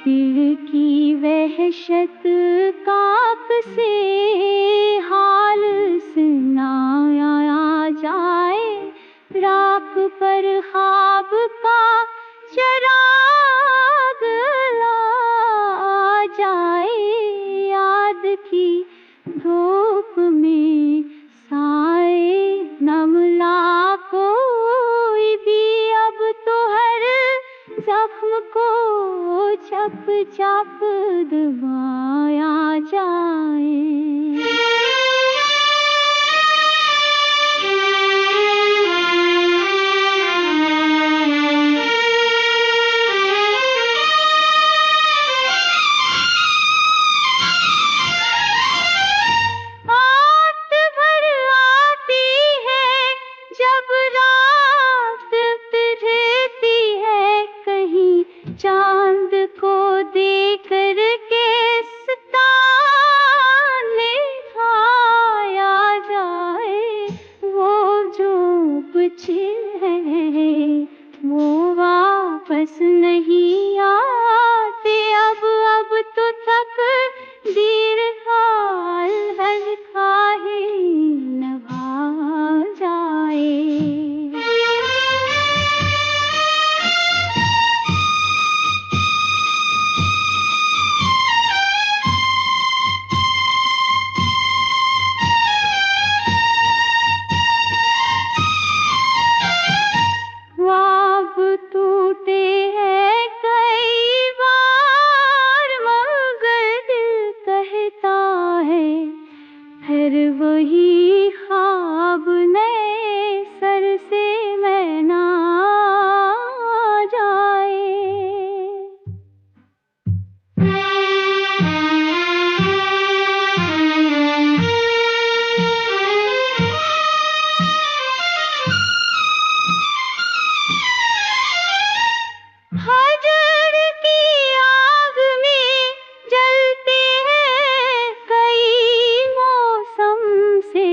दिल की वहशत काक से हाल सुनाया जाए, राख पर ख्वाब का चराग ला जाए, याद की धूप में साए नमला कोई भी, अब तो हर जख्म को चप चप दबाया जाए। चांद को देकर के सितारे खाया जाए, वो जो बचे हैं वो वापस नहीं आते, अब तो तकदीर हाल हर खाहे नभा जाए। टूटे हैं कई बार मगर दिल कहता है फिर वही ख्वाब नए सर से मैं ना जाए। हजर की आग में जलते हैं कई मौसम से,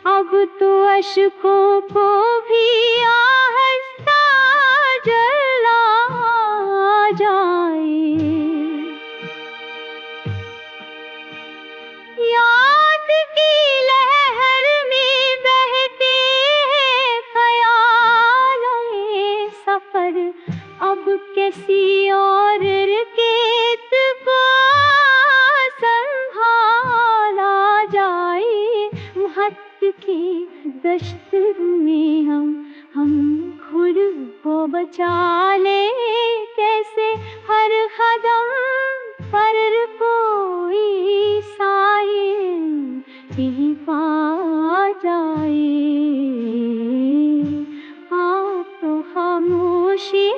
अब तो अश्कों को भी आहिस्ता जला जाए। याद की लहर में बहते हैं ख्यालों में सफर, अब कैसी और रेत को संभाला जाए। वक्त की दश्त में हम खुद को बचा ले, कैसे हर कदम पर कोई साहिल ही पा जाए। आप तो खामोशी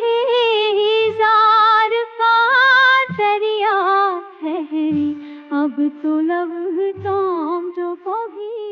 दरिया ठहरी, अब तो लब थाम जो कभी